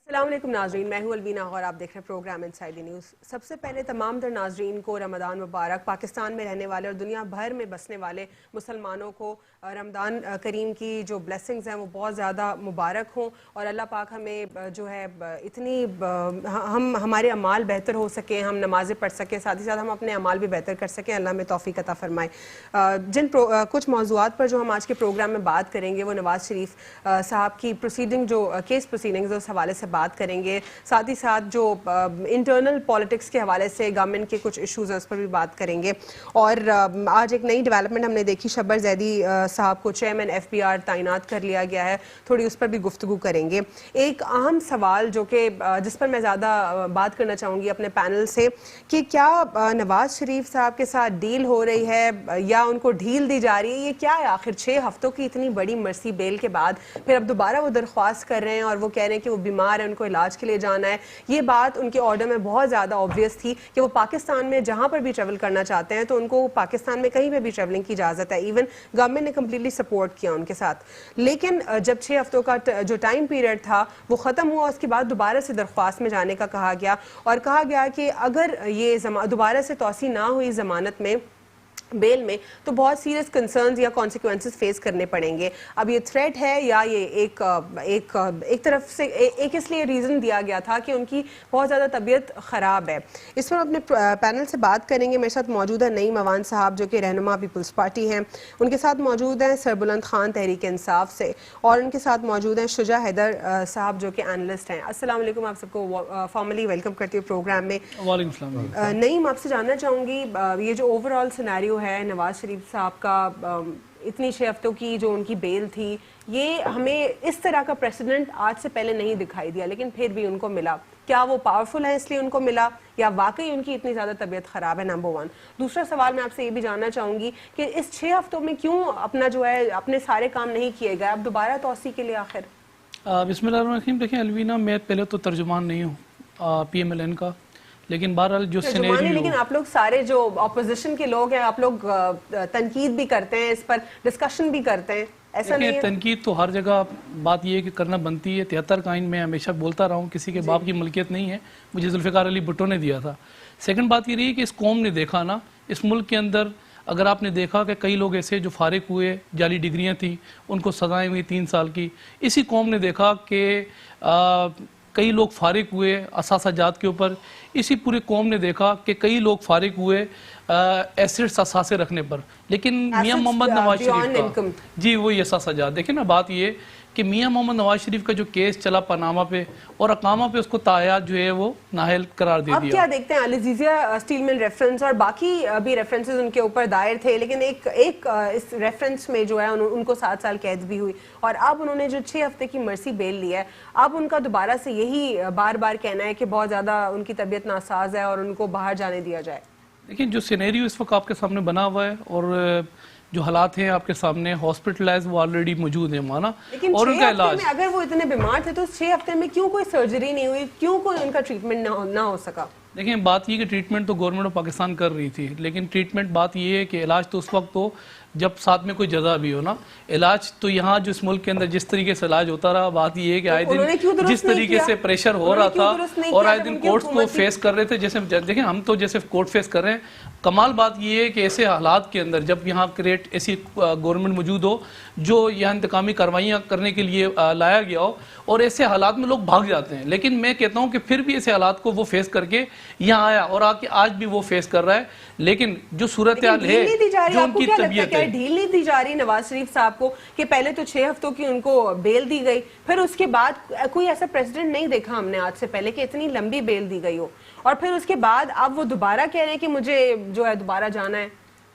السلام علیکم ناظرین، میں ہوں الوینا اور آپ دیکھ رہے ہیں پروگرام انسائیڈ دی نیوز۔ سب سے پہلے تمام تر ناظرین کو رمضان مبارک۔ پاکستان میں رہنے والے اور دنیا بھر میں بسنے والے مسلمانوں کو رمضان کریم کی جو بلیسنگز ہیں وہ بہت زیادہ مبارک ہوں، اور اللہ پاک ہمیں جو ہے اتنی ہمارے اعمال بہتر ہو سکیں، ہم نمازیں پڑھ سکیں، ساتھ ہی ساتھ ہم اپنے اعمال بھی بہتر کر سکیں، اللہ ہمیں توفیق عطا فرمائے۔ کچھ موضوعات پر جو ہم آج کے پروگرام میں بات کریں گے وہ نواز شریف صاحب کی پروسیڈنگ، جو کیس پروسیڈنگز اس حوالے سے بات کریں گے، ساتھ ہی ساتھ جو انٹرنل پالیٹکس کے حوالے سے گورنمنٹ کے کچھ ایشوز ہیں اس پر بھی بات کریں گے۔ اور آج ایک نئی ڈیولپمنٹ ہم نے دیکھی، شبر زیدی صاحب کو چیئرمین FBR تعینات کر لیا گیا ہے، تھوڑی اس پر بھی گفتگو کریں گے۔ ایک اہم سوال جو کہ جس پر میں زیادہ بات کرنا چاہوں گی اپنے پینل سے، کہ کیا نواز شریف صاحب کے ساتھ ڈیل ہو رہی ہے یا ان کو ڈھیل دی جا رہی ہے؟ یہ کیا ہے آخر 6 ہفتوں کی اتنی بڑی مرسی بیل کے بعد پھر اب دوبارہ وہ درخواست کر رہے ہیں اور وہ کہہ رہے ہیں کہ وہ بیمار ہیں، ان کو علاج کے لیے جانا ہے۔ یہ بات ان کے آرڈر میں بہت زیادہ آبویس تھی کہ وہ پاکستان میں جہاں پر بھی ٹریول کرنا چاہتے ہیں تو ان کو پاکستان میں کہیں پہ بھی ٹریولنگ کی اجازت ہے، ایون گورنمنٹ نے کمپلیٹلی سپورٹ کیا ان کے ساتھ۔ لیکن جب 6 ہفتوں کا جو ٹائم پیریڈ تھا وہ ختم ہوا، اس کے بعد دوبارہ سے درخواست میں جانے کا کہا گیا، اور کہا گیا کہ اگر یہ دوبارہ سے توسیع نہ ہوئی ضمانت میں، بیل میں، تو بہت سیریس کنسرنز یا کانسیکوینسز فیس کرنے پڑیں گے۔ اب یہ تھریٹ ہے یا یہ ایک طرف سے ایک اس لیے ریزن دیا گیا تھا کہ ان کی بہت زیادہ طبیعت خراب ہے۔ اس پر اپنے پینل سے بات کریں گے۔ میرے ساتھ موجود ہے نعیم اوان صاحب جو کہ رہنما پیپلز پارٹی ہیں، ان کے ساتھ موجود ہیں سربلند خان تحریک انصاف سے، اور ان کے ساتھ موجود ہیں شجاع حیدر صاحب جو کہ اینالسٹ ہیں۔ السلام علیکم، آپ سب کو فارملی ویلکم کرتی ہوں پروگرام میں۔ وعلیکم السلام۔ نعیم، آپ سے جاننا چاہوں گی یہ جو اوور آل سینیریو ہے نواز شریف صاحب کا، اتنی 6 ہفتوں کی جو ان کی بیل تھی، یہ ہمیں اس طرح کا پریسیڈنٹ آج سے پہلے نہیں دکھائی دیا، لیکن پھر بھی ان کو ملا۔ کیا وہ پاورفل ہیں اس لیے ان کو ملا، یا واقعی ان کی اتنی زیادہ طبیعت خراب ہے؟ نمبر 1۔ دوسرا سوال میں آپ سے یہ بھی جاننا چاہوں گی کہ اس 6 ہفتوں میں کیوں اپنا جو ہے اپنے سارے کام نہیں کیے گئے، اب دوبارہ توسیع کے لیے آخر؟ بسم اللہ الرحمن الرحیم۔ دیکھیں الوینا، میں پہلے تو ترجمان نہیں ہوں PMLN کا، لیکن بہرحال جو سینیریو، لیکن آپ لوگ سارے جو اپوزیشن کے لوگ ہیں، آپ لوگ تنقید بھی کرتے ہیں، اس پر ڈسکشن بھی کرتے ہیں، ایسا نہیں ہے؟ تنقید تو ہر جگہ، بات یہ ہے کہ کرنا بنتی ہے۔ 73 کا آئین میں ہمیشہ بولتا رہا ہوں، کسی کے باپ کی ملکیت نہیں ہے، مجھے ذوالفقار علی بھٹو نے دیا تھا۔ سیکنڈ بات یہ رہی کہ اس قوم نے دیکھا نا، اس ملک کے اندر اگر آپ نے دیکھا کہ کئی لوگ ایسے جو فارغ ہوئے، جعلی ڈگریاں تھیں، ان کو سزائیں ہوئی 3 سال کی۔ اسی قوم نے دیکھا کہ کئی لوگ فارغ ہوئے اثاثہ جات کے اوپر۔ اسی پوری قوم نے دیکھا کہ کئی لوگ فارغ ہوئے ایسٹس اثاثے رکھنے پر، لیکن میاں محمد نواز شریف کا، جی وہی اثاثہ جات۔ دیکھیں نا، بات یہ کہ میاں محمد نواز شریف کا جو کیس چلا پاناما پہ اور اقامہ پہ، اس کو تاحیات جو ہے وہ نااہل قرار دے دیا۔ اب کیا دیکھتے ہیں، العزیزیہ اسٹیل مل ریفرنس اور باقی بھی ریفرنسز ان کے اوپر دائر تھے، لیکن ایک اس ریفرنس میں جو ہے ان کو 7 سال قید بھی ہوئی، اور اب انہوں نے جو 6 ہفتے کی مرسی بیل لی ہے، اب ان کا دوبارہ سے یہی بار بار کہنا ہے کہ بہت زیادہ ان کی طبیعت ناساز ہے اور ان کو باہر جانے دیا جائے۔ دیکھیں، جو سینیریو اس وقت آپ کے سامنے بنا ہوا ہے اور جو حالات ہیں آپ کے سامنے، ہاسپٹلائز وہ آلریڈی موجود ہیں مانا، اور ان کا علاج۔ اگر وہ اتنے بیمار تھے تو 6 ہفتے میں کیوں کوئی سرجری نہیں ہوئی، کیوں کوئی ان کا ٹریٹمنٹ نہ ہو سکا؟ دیکھیں، بات یہ کہ ٹریٹمنٹ تو گورنمنٹ آف پاکستان کر رہی تھی، لیکن ٹریٹمنٹ، بات یہ ہے کہ علاج تو اس وقت ہو جب ساتھ میں کوئی جزا بھی ہو نا۔ علاج تو یہاں جو اس ملک کے اندر جس طریقے سے علاج ہوتا رہا، بات یہ ہے کہ آئے دن جس طریقے سے پریشر ہو رہا تھا اور آئے دن کورٹس کو فیس کر رہے تھے، جیسے دیکھیں ہم تو جیسے کورٹ فیس کر رہے ہیں۔ کمال بات یہ ہے کہ ایسے حالات کے اندر جب یہاں ایسی گورنمنٹ موجود ہو جو یہاں انتقامی کارروائیاں کرنے کے لیے لایا گیا ہو، اور ایسے حالات میں لوگ بھاگ جاتے ہیں، لیکن میں کہتا ہوں کہ پھر بھی ایسے حالات کو وہ فیس کر کے یہاں آیا، اور آج بھی وہ فیس کر رہا ہے۔ لیکن جو صورتحال ہے، جو ان کی طبیعت ہے، ڈھیل نہیں دی جا رہی نواز شریف صاحب کو کہ پہلے تو 6 ہفتوں کی ان کو بیل دی گئی، پھر اس کے بعد کوئی ایسا پریزیڈنٹ نہیں دیکھا ہم نے آج سے پہلے کہ اتنی لمبی بیل دی گئی ہو، اور پھر اس کے بعد اب وہ دوبارہ کہہ رہے ہیں کہ مجھے جو ہے دوبارہ جانا ہے۔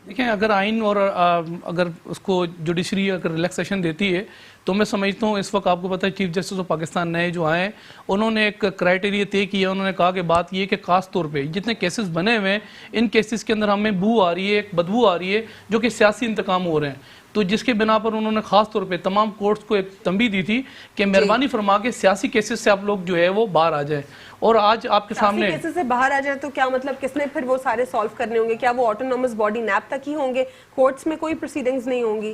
دیکھیں، اگر آئین اور اگر اس کو جوڈیشری اگر ریلیکسیشن دیتی ہے تو میں سمجھتا ہوں اس وقت آپ کو پتہ ہے چیف جسٹس آف پاکستان نئے جو آئے ہیں، انہوں نے ایک کرائٹیریا طے کیا۔ انہوں نے کہا کہ بات یہ کہ خاص طور پہ جتنے کیسز بنے ہوئے ہیں، ان کیسز کے اندر ہمیں بو آ رہی ہے، ایک بدبو آ رہی ہے جو کہ سیاسی انتقام ہو رہے ہیں، تو جس کے بنا پر انہوں نے خاص طور پہ تمام کورٹس کو ایک تنبیہ دی تھی کہ مہربانی فرما کے سیاسی کیسز سے آپ لوگ جو ہے وہ باہر آ جائیں۔ اور آج آپ کے سامنے سیاسی کیسز سے باہر آ جائیں تو کیا مطلب، کس نے پھر وہ سارے سالو کرنے ہوں گے؟ کیا وہ آٹونومس باڈی نیب تک ہی ہوں گے؟ کورٹس میں کوئی پروسیڈنگز نہیں ہوں گی؟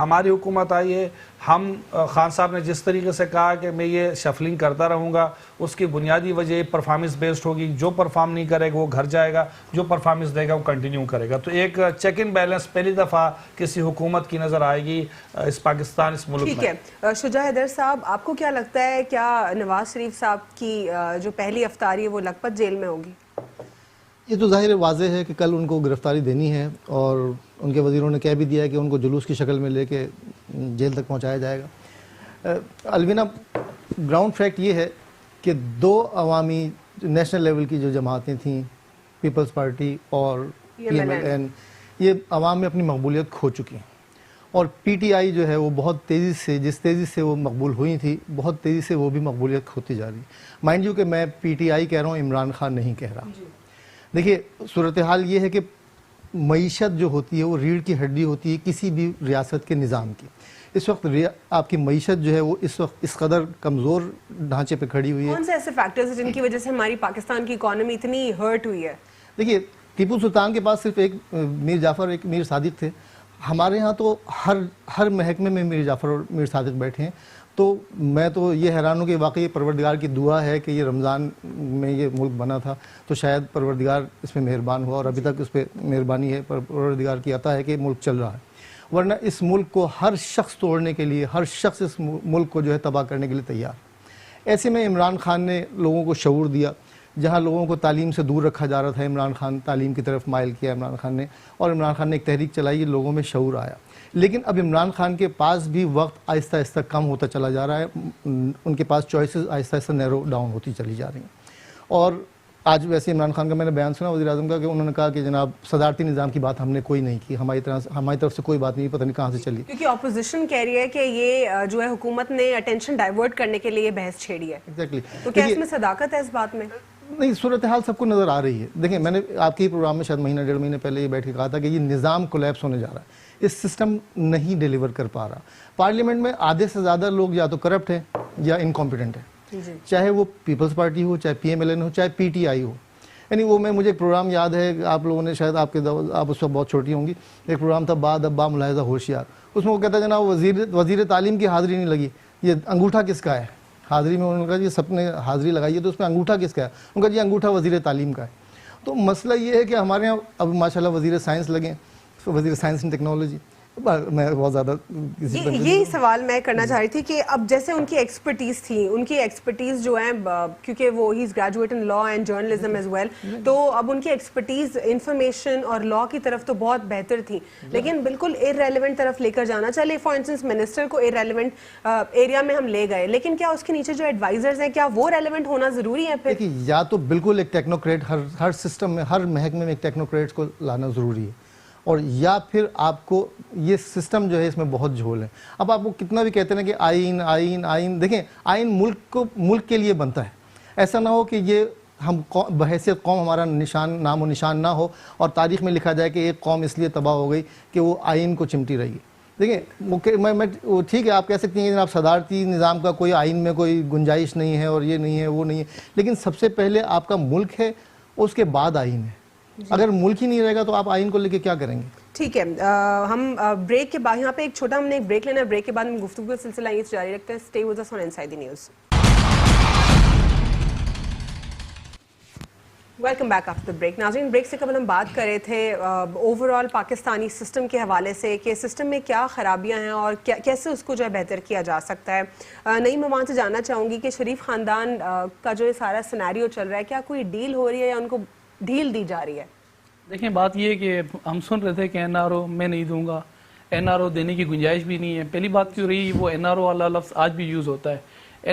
ہماری حکومت آئی ہے, ہم خان صاحب نے جس طریقے سے کہا کہ میں یہ شفلنگ کرتا رہوں گا, اس کی بنیادی وجہ پرفارمنس بیسڈ ہوگی. جو پرفارم نہیں کرے گا وہ گھر جائے گا, جو پرفارمنس دے گا وہ کنٹینیو کرے گا. تو ایک چیک ان بیلنس پہلی دفعہ کسی حکومت کی نظر آئے گی اس پاکستان, اس ملک میں. ٹھیک ہے, شجاع حیدر صاحب, آپ کو کیا لگتا ہے, کیا نواز شریف صاحب کی جو پہلی افطاری ہے وہ لکھپت جیل میں ہوگی؟ یہ تو ظاہر واضح ہے کہ کل ان کو گرفتاری دینی ہے, اور ان کے وزیروں نے کہہ بھی دیا ہے کہ ان کو جلوس کی شکل میں لے کے جیل تک پہنچایا جائے گا. الوینا, گراؤنڈ فیکٹ یہ ہے کہ دو عوامی نیشنل لیول کی جو جماعتیں تھیں, پیپلز پارٹی اور PMLN, یہ عوام میں اپنی مقبولیت کھو چکی ہیں, اور PTI جو ہے وہ بہت تیزی سے, جس تیزی سے وہ مقبول ہوئی تھی, بہت تیزی سے وہ بھی مقبولیت کھوتی جا رہی ہے. مائنڈ یو کہ میں PTI کہہ رہا ہوں, عمران خان نہیں کہہ رہا. دیکھیے صورتحال یہ ہے کہ معیشت جو ہوتی ہے وہ ریڑھ کی ہڈی ہوتی ہے کسی بھی ریاست کے نظام کی. اس وقت آپ کی معیشت جو ہے وہ اس وقت اس قدر کمزور ڈھانچے پہ کھڑی ہوئی ہے. کون سے ایسے فیکٹرز ہیں جن کی وجہ سے ہماری پاکستان کی اکانومی اتنی ہرٹ ہوئی ہے؟ دیکھیے, ٹیپو سلطان کے پاس صرف ایک میر جعفر, ایک میر صادق تھے. ہمارے ہاں تو ہر محکمے میں میر جعفر اور میر صادق بیٹھے ہیں. تو میں تو یہ حیران ہوں کہ واقعی پروردگار کی دعا ہے کہ یہ رمضان میں یہ ملک بنا تھا, تو شاید پروردگار اس پہ مہربان ہوا, اور ابھی تک اس پہ مہربانی ہے, پروردگار کی عطا ہے کہ ملک چل رہا ہے. ورنہ اس ملک کو ہر شخص توڑنے کے لیے, ہر شخص اس ملک کو جو ہے تباہ کرنے کے لیے تیار. ایسے میں عمران خان نے لوگوں کو شعور دیا. جہاں لوگوں کو تعلیم سے دور رکھا جا رہا تھا, عمران خان تعلیم کی طرف مائل کیا عمران خان نے, اور عمران خان نے ایک تحریک چلائی, لوگوں میں شعور آیا. لیکن اب عمران خان کے پاس بھی وقت آہستہ آہستہ کم ہوتا چلا جا رہا ہے, ان کے پاس چوائسز آہستہ آہستہ نیرو ڈاؤن ہوتی چلی جا رہی ہیں. اور آج ویسے عمران خان کا میں نے بیان سنا وزیر اعظم کا, کہ انہوں نے کہا کہ جناب صدارتی نظام کی بات ہم نے کوئی نہیں کی, ہماری طرف سے کوئی بات نہیں, پتہ نہیں کہاں سے چلی. کیونکہ اپوزیشن کہہ رہی ہے کہ یہ جو ہے حکومت نے اٹینشن ڈائیورٹ کرنے کے لیے بحث چھیڑی ہے. ایگزیکٹلی. تو کیا اس میں صداقت ہے اس بات میں؟ نہیں, صورتحال سب کو نظر آ رہی ہے. دیکھیں, میں نے آپ کے پروگرام میں شاید مہینہ 1.5 مہینے پہلے یہ بیٹھ کے کہا تھا کہ یہ نظام کولیپس ہونے جا رہا ہے, اس سسٹم نہیں ڈیلیور کر پا رہا. پارلیمنٹ میں آدھے سے زیادہ لوگ یا تو کرپٹ ہیں یا انکمپیٹنٹ ہیں, چاہے وہ پیپلز پارٹی ہو, چاہے PMLN ہو, چاہے PTI ہو. یعنی وہ مجھے ایک پروگرام یاد ہے, آپ لوگوں نے شاید آپ اس وقت بہت چھوٹی ہوں گی, ایک پروگرام تھا بعد ابا ملاحظہ ہوشیار. اس میں وہ کہتا ہے جناب وزیر تعلیم کی حاضری نہیں لگی, یہ انگوٹھا کس کا ہے حاضری میں؟ انہوں نے کہا جی سب نے حاضری لگائی ہے, تو اس میں انگوٹھا کس کا ہے؟ انہوں نے کہا جی انگوٹھا وزیر تعلیم کا ہے. تو مسئلہ یہ ہے کہ ہمارے یہاں اب ماشاءاللہ وزیر سائنس لگیں, وزیر سائنس اینڈ ٹیکنالوجی. میں بہت زیادہ یہی سوال میں کرنا چاہ رہی تھی کہ اب جیسے ان کی ایکسپرٹیز تھی, ان کی ایکسپرٹیز جو ہیں, کیونکہ وہ he is graduate in law and journalism as well, تو اب ان کی ایکسپرٹیز انفارمیشن اور لا کی طرف تو بہت بہتر تھی, لیکن بالکل ارریلیونٹ طرف لے کر جانا. چلے فار انسٹنس منسٹر کو ارریلیونٹ ایریا میں ہم لے گئے, لیکن کیا اس کے نیچے جو ایڈوائزرز ہیں کیا وہ ریلیونٹ ہونا ضروری ہے پھر؟ یا تو بالکل ایک ٹیکنوکریٹ ہر سسٹم میں, ہر محکمے میں ایک ٹیکنوکریٹ کو لانا ضروری ہے, اور یا پھر آپ کو یہ سسٹم جو ہے اس میں بہت جھول ہے. اب آپ کو کتنا بھی کہتے ہیں کہ آئین آئین آئین, دیکھیں آئین ملک کے لیے بنتا ہے. ایسا نہ ہو کہ یہ ہم بحیثیت قوم ہمارا نام و نشان نہ ہو, اور تاریخ میں لکھا جائے کہ ایک قوم اس لیے تباہ ہو گئی کہ وہ آئین کو چمٹی رہی. دیکھیں میں ٹھیک ہے آپ کہہ سکتی ہیں کہ جناب صدارتی نظام کا کوئی آئین میں کوئی گنجائش نہیں ہے, اور یہ نہیں ہے وہ نہیں ہے, لیکن سب سے پہلے آپ کا ملک ہے, اس کے بعد آئین ہے. اگر ملک ہی نہیں رہے گا تو آپ آئین کو لے کے کیا کریں گے؟ ٹھیک ہے, ہم بریک کے بعد یہاں پہ ہم نے ایک بریک لینا ہے, بریک کے بعد ہم گفتگو کا سلسلہ یہیں سے جاری رکھتے ہیں. Stay with us on inside the news. Welcome back after break. ناظرین, بریک سے قبل ہم بات کر رہے تھے اوور آل پاکستانی سسٹم کے حوالے سے کہ سسٹم میں کیا خرابیاں ہیں اور کیسے اس کو جو ہے بہتر کیا جا سکتا ہے. نعیم ممان سے جاننا چاہوں گی کہ شریف خاندان کا جو یہ سارا سینیریو چل رہا ہے, کیا کوئی ڈیل ہو رہی ہے یا ان کو ڈھیل دی جا رہی ہے؟ دیکھیں, بات یہ ہے کہ ہم سن رہے تھے کہ NRO میں نہیں دوں گا, NRO دینے کی گنجائش بھی نہیں ہے. پہلی بات کیوں رہی, وہ NRO والا لفظ آج بھی یوز ہوتا ہے.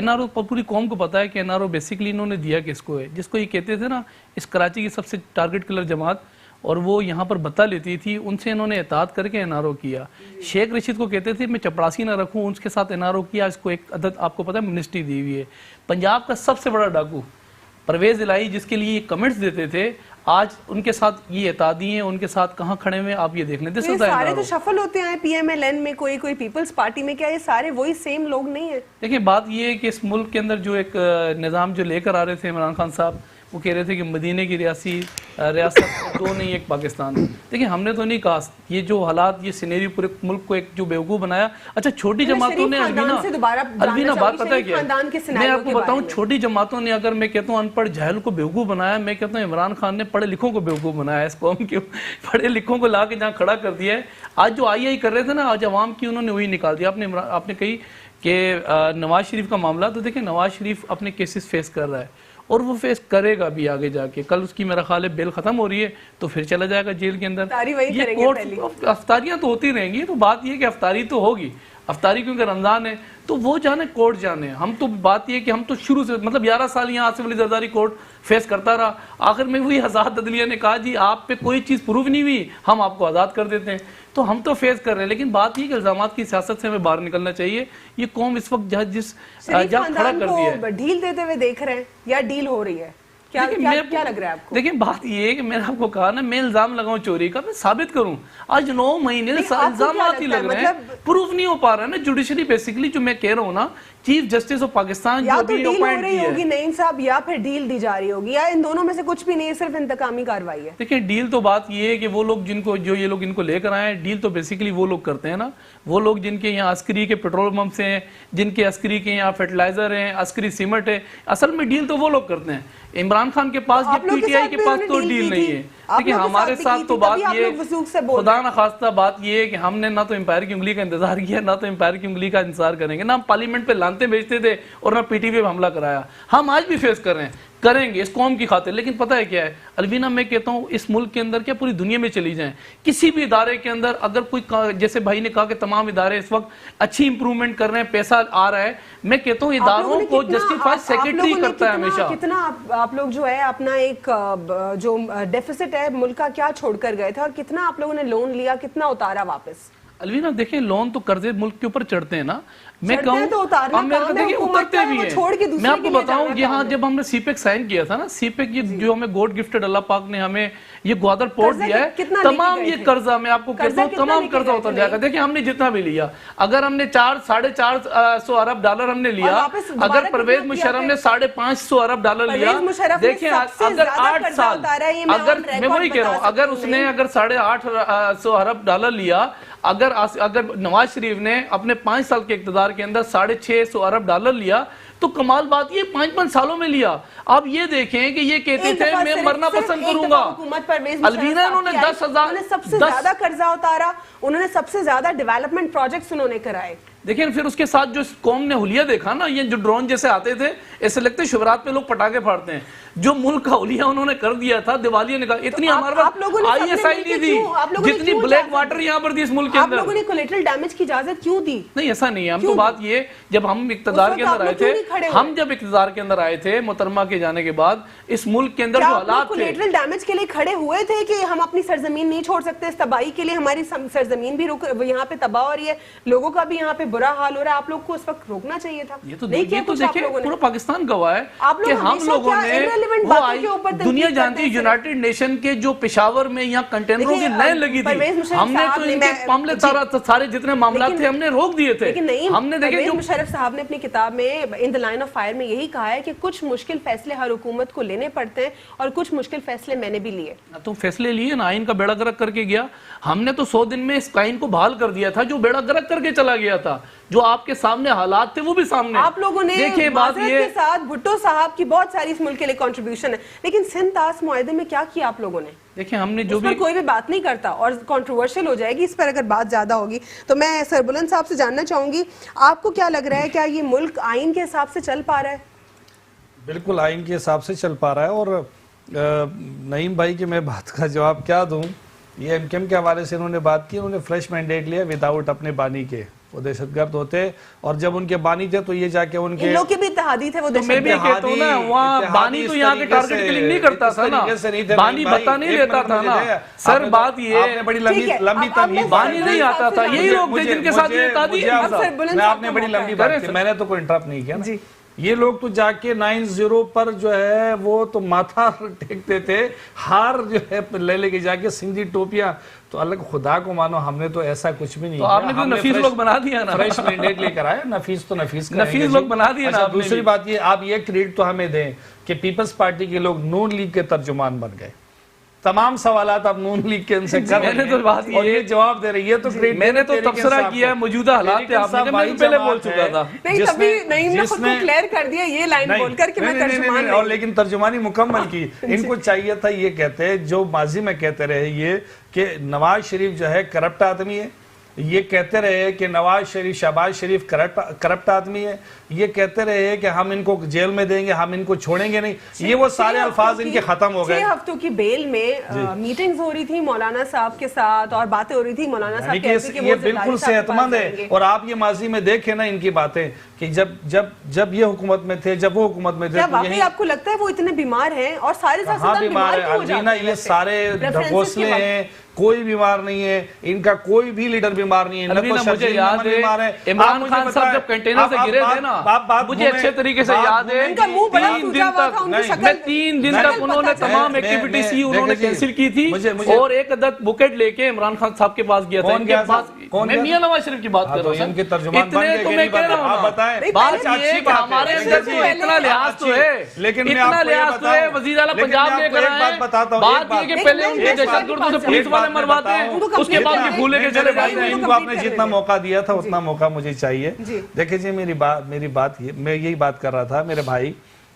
NRO پوری قوم کو پتا ہے کہ NRO بیسیکلی انہوں نے دیا کس کو ہے, جس کو یہ کہتے تھے نا اس کراچی کی سب سے ٹارگٹ کلر جماعت, اور وہ یہاں پر بتا لیتی تھی, ان سے انہوں نے اطاعت کر کے NRO کیا. شیخ رشید کو کہتے تھے میں چپڑاسی نہ رکھوں, ان کے ساتھ NRO کیا, اس کو ایک عدد آپ کو پتا ہے منسٹری دی ہوئی ہے. پنجاب کا سب سے بڑا ڈاکو پرویز الہی جس کے لیے یہ کمنٹس دیتے تھے, آج ان کے ساتھ یہ اعتادی ہیں, ان کے ساتھ کہاں کھڑے ہوئے آپ یہ دیکھ لیں. یہ سارے تو شفل ہوتے ہیں PMLN میں, کوئی پیپلز پارٹی میں, کیا یہ سارے وہی سیم لوگ نہیں ہیں؟ دیکھیں, بات یہ ہے کہ اس ملک کے اندر جو ایک نظام جو لے کر آ رہے تھے عمران خان صاحب, وہ کہہ رہے تھے کہ مدینے کی ریاست دو نہیں ایک پاکستان. دیکھیں ہم نے تو نہیں کہا, یہ جو حالات, یہ سینیریو پورے ملک کو ایک جو بیوقوف بنایا. اچھا چھوٹی جماعتوں نے, الوینا بات پتہ ہے کیا ہے, میں آپ کو بتاؤں, چھوٹی جماعتوں نے, اگر میں کہتا ہوں ان پڑھ جاہل کو بیوقوف بنایا, میں کہتا ہوں عمران خان نے پڑھے لکھوں کو بیوقوف بنایا. اس قوم کے پڑھے لکھوں کو لا کے جہاں کھڑا کر دیا ہے. آج جو آئی کر رہے تھے نا, آج عوام کی انہوں نے وہی نکال دیا. آپ نے کہی کہ نواز شریف کا معاملہ, تو دیکھیں نواز شریف اپنے کیسز فیس کر رہا ہے اور وہ فیس کرے گا بھی آگے جا کے. کل اس کی میرا خیال ہے بیل ختم ہو رہی ہے تو پھر چلا جائے گا جیل کے اندر. یہ کورٹ افطاریاں تو ہوتی رہیں گی, تو بات یہ کہ افطاری تو ہوگی, افطاری کیونکہ رمضان ہے تو وہ جانے کورٹ جانے. ہم تو بات یہ کہ ہم تو شروع سے مطلب 11 سال یہاں آصف علی زرداری کورٹ فیس کرتا رہا. آخر میں وہی آزاد عدلیہ نے کہا جی آپ پہ کوئی چیز پروف نہیں ہوئی, ہم آپ کو آزاد کر دیتے ہیں. تو ہم تو فیس کر رہے ہیں, لیکن بات یہ کہ الزامات کی سیاست سے ہمیں باہر نکلنا چاہیے. یہ قوم اس وقت جہاں کھڑا کر دیا ہے, ڈیل دیتے ہوئے دیکھ رہے ہیں یا ڈیل ہو رہی ہے, کیا لگ رہا ہے آپ کو؟ دیکھیں بات یہ ہے کہ میں نے آپ کو کہا نا, میں الزام لگاؤں چوری کا, میں ثابت کروں. آج 9 مہینے الزامات ہی لگ رہے ہیں, پروف نہیں ہو پا رہا ہے نا. جوڈیشری بیسیکلی جو میں کہہ رہا ہوں نا, چیف جسٹس آف پاکستان یا تو ڈیل ہو رہی ہوگی نعیم صاحب, یا پھر ڈیل دی جا رہی ہوگی, یا ان دونوں میں سے کچھ بھی نہیں ہے, صرف انتقامی کارروائی ہے. دیکھیں ڈیل تو بات یہ ہے کہ وہ لوگ جو یہ لوگ ان کو لے کر آئے ہیں, ڈیل تو بیسیکلی وہ لوگ کرتے ہیں نا. وہ لوگ جن کے یہاں عسکری کے پیٹرول پمپس ہیں, جن کے عسکری کے یہاں فرٹیلائزر ہیں, عسکری سیمنٹ ہے, اصل میں ڈیل تو وہ لوگ کرتے ہیں. عمران خان کے پاس یہ پی ٹی آئی کے پاس تو ڈیل نہیں ہے. دیکھیں ہمارے ساتھ تو بات یہ, خدا نخواستہ بات یہ ہے کہ ہم نے نہ تو امپائر کی انگلی کا انتظار کیا, نہ تو امپائر کی انگلی کا انتظار کریں گے. نہ ہم پارلیمنٹ پہ لانتے بھیجتے تھے اور نہ پی ٹی وی پہ حملہ کرایا. ہم آج بھی فیس کر رہے ہیں, کریں گے اس قوم کی خاطر. لیکن پتہ ہے کیا ہے الوینا, میں کہتا ہوں اس ملک کے اندر کیا پوری دنیا میں چلی جائیں, کسی بھی ادارے کے اندر اگر کوئی, جیسے بھائی نے کہا کہ تمام ادارے اس وقت اچھی امپرومنٹ کر رہے ہیں, پیسہ آ رہا ہے, میں کہتا ہوں اداروں کو جسٹیفائی سیکرٹری کرتا ہے ہمیشہ. کتنا آپ لوگ جو ہے اپنا ایک جو ڈیفیسٹ ہے ملک کا کیا چھوڑ کر گئے تھے, اور کتنا آپ لوگوں نے لون لیا, کتنا اتارا واپس؟ الوینا دیکھیں لون تو قرضے ملک کے اوپر چڑھتے ہیں نا, میں کہوں دیکھیں اترتے بھی ہیں. میں آپ کو بتاؤں یہاں جب ہم نے سی پیک سائن کیا تھا نا, سی پیک جو ہمیں گوڈ گفٹڈ اللہ پاک نے ہمیں یہ گوادر پورٹ دیا ہے, تمام یہ قرضہ میں آپ کو کہتا ہوں تمام قرضہ اتر جائے گا. دیکھیں ہم نے جتنا بھی لیا, اگر ہم نے 400-450 ارب ڈالر ہم نے لیا, اگر پرویز مشرف نے 550 ارب ڈالر لیا, دیکھیں اگر 8 سال, اگر میں وہی کہہ رہا ہوں, اگر اس نے اگر 850 ارب ڈالر لیا, اگر نواز شریف نے اپنے 5 سال کے اقتدار کے اندر 650 ارب ڈالر لیا, تو کمال بات یہ 5 سالوں میں لیا. آپ یہ دیکھیں کہ یہ کہتے تھے میں مرنا پسند کروں گا. الوینا انہوں نے 10,000 سب سے زیادہ قرضہ اتارا, انہوں نے سب سے زیادہ ڈیولپمنٹ پروجیکٹس انہوں نے کرائے. دیکھیں پھر اس کے ساتھ جو قوم نے حلیہ دیکھا نا, یہ جو ڈرون جیسے آتے تھے, ایسے لگتے شبرات پہ لوگ پٹاخے پھاڑتے ہیں, جو ملک کا حلیہ انہوں نے کر دیا تھا. دیوالیہ نے کہا اتنی ہمارے پاس آئی ایس آئی نہیں تھی جتنی بلیک واٹر یہاں پر تھی اس ملک کے اندر. آپ لوگوں نے کولیٹرل ڈیمیج کی اجازت کیوں دی؟ نہیں ایسا نہیں ہے. ہم تو بات یہ, جب ہم اقتدار کے اندر آئے تھے, ہم جب اقتدار کے اندر آئے تھے محترمہ کے جانے کے بعد, اس ملک کے اندر جو حالات تھے, کولیٹرل ڈیمیج کے لیے کھڑے ہوئے تھے کہ ہم اپنی سرزمین نہیں چھوڑ سکتے, اس تباہی کے لیے ہماری سرزمین بھی یہاں پہ تباہ ہو رہی ہے, لوگوں کا بھی یہاں پہ برا حال ہو رہا ہے, آپ لوگ کو اس وقت روکنا چاہیے تھا. یہ تو دیکھیں پورا پاکستان گواہ ہے کہ ہم لوگوں نے, دنیا جانتی ہے یونائٹڈ نیشن کے جو پشاور میں یہاں کنٹینروں کی لائن لگی تھی, ہم نے تو ان کے معاملے سارے جتنے معاملات تھے ہم نے روک دیے تھے. ہم نے دیکھیں جو مشرف صاحب نے اپنی کتاب میں ان دی لائن آف فائر میں یہی کہا ہے کہ کچھ مشکل فیصلے ہر حکومت کو لینے پڑتے ہیں, اور کچھ مشکل فیصلے میں نے بھی لیے. تو فیصلے لیے نا, آئین کا بیڑا گرک کر کے گیا. ہم نے تو 100 دن میں اس آئین کو بحال کر دیا تھا جو بیڑا گرک کر کے چلا گیا تھا. جو آپ کے سامنے حالات تھے وہ بھی سامنے. آپ لوگوں نے معذرت کے ساتھ بھٹو صاحب کی بہت ساری اس ملک کے لیے کنٹریبیوشن ہے, لیکن سندھ طاس معاہدے میں کیا کیا آپ لوگوں نے؟ دیکھیں ہم نے جو بھی, کوئی بھی بات نہیں کرتا اور کنٹروورشل ہو جائے گی اس پر اگر بات زیادہ ہوگی. تو میں سربلند صاحب سے جاننا چاہوں گی, آپ کو کیا لگ رہا ہے, کیا یہ ملک آئین کے حساب سے چل پا رہا ہے؟ بالکل آئین کے حساب سے چل پا رہا ہے. اور نعیم بھائی کی میں بات کا جواب کیا دوں, یہ ایم کیم کے حوالے سے انہوں نے بات کی, انہوں نے فریش مینڈیٹ لیا وداؤٹ اپنے بانی کے, وہ دہشت گرد ہوتے, اور جب ان کے بانی تھے تو یہ جا کے ان کے لوگ کے بھی اتحادی تھے, وہ میں بھی کہتا ہوں نا, وہاں بانی تو یہاں کے ٹارگٹ کلنگ نہیں کرتا تھا نا, بانی بتا نہیں لیتا تھا نا سر. بات یہ آپ نے بڑی لمبی تمہید, بانی نہیں آتا تھا, یہی لوگ تھے جن کے ساتھ یہ اتحادی. آپ نے بڑی لمبی بات کی, میں نے تو کوئی انٹرپٹ نہیں کیا نا. یہ لوگ تو جا کے 9-0 پر جو ہے وہ تو ماتھا ٹیکتے تھے، ہار جو ہے لے کے جا کے سندھی ٹوپیاں. تو اللہ خدا کو مانو ہم نے تو ایسا کچھ بھی نہیں تو آپ نے بھی نفیس لوگ بنا دیا نا، فریش مینڈیٹ لے کر آئے. نفیس تو نفیس نفیس لوگ بنا دیا نا. دوسری بات یہ آپ یہ کریڈٹ تو ہمیں دیں کہ پیپلز پارٹی کے لوگ نون لیگ کے ترجمان بن گئے. تمام سوالات آپ نون لیگ کے ان سے کر رہے ہیں اور یہ جواب دے رہے ہیں. یہ تو میں نے تو تبصرہ کیا ہے موجودہ حالات پہ، آپ نے میں پہلے بول چکا تھا. نہیں کبھی نعیم نے خود کو کلیئر کر دیا یہ لائن بول کر کہ میں ترجمان نہیں. اور لیکن ترجمانی مکمل کی. ان کو چاہیے تھا یہ کہتے جو ماضی میں کہتے رہے یہ کہ نواز شریف جو ہے کرپٹ آدمی ہے، یہ کہتے رہے کہ نواز شریف شہباز شریف کرپٹ آدمی ہے، یہ کہتے رہے کہ ہم ان کو جیل میں دیں گے، ہم ان کو چھوڑیں گے نہیں. یہ وہ سارے الفاظ ان کے ختم ہو گئے. 6 ہفتوں کی بیل میں میٹنگز ہو رہی تھی مولانا صاحب کے ساتھ اور باتیں ہو رہی تھی. مولانا صاحب کہتے کہ یہ بالکل صحت مند ہے. اور آپ یہ ماضی میں دیکھیں نا ان کی باتیں کہ جب یہ حکومت میں تھے، جب وہ حکومت میں تھے، کیا واقعی آپ کو لگتا ہے وہ اتنے بیمار ہیں؟ اور سارے سیاستدان بیمار کیوں ہو جاتے ہیں؟ یہ سارے گھوسلے ہیں، کوئی بیمار نہیں ہے، ان کا کوئی بھی لیڈر بیمار نہیں ہے. مجھے یاد ہے عمران خان صاحب جب کنٹینر سے گرے تھے نا، مجھے اچھے طریقے سے یاد ہے 3 دن تک انہوں نے تمام ایکٹیویٹیز کی انہوں نے کینسل کی تھی اور ایک عدد بکٹ لے کے عمران خان صاحب کے پاس گیا تھا. میں میاں نواز شریف کی بات کر رہا ہوں. اتنے تو میں کہہ رہا ہوں بات یہ ہے کہ ہمارے اندر تو اتنا لحاظ تو ہے، اتنا لحاظ تو ہے. وزیر اعلیٰ پنجاب لے کر آئے، بات یہ کہ پہلے ان کے دہشت گردوں سے پولیس والے مرواتے ہیں، اس کے بعد یہ بھولے کے چلے جاتے ہیں. ان کو آپ نے جتنا موقع دیا تھا اتنا موقع مجھے چاہیے. دیکھیں جی میری بات یہ میں یہی بات کر رہا تھا میرے بھائی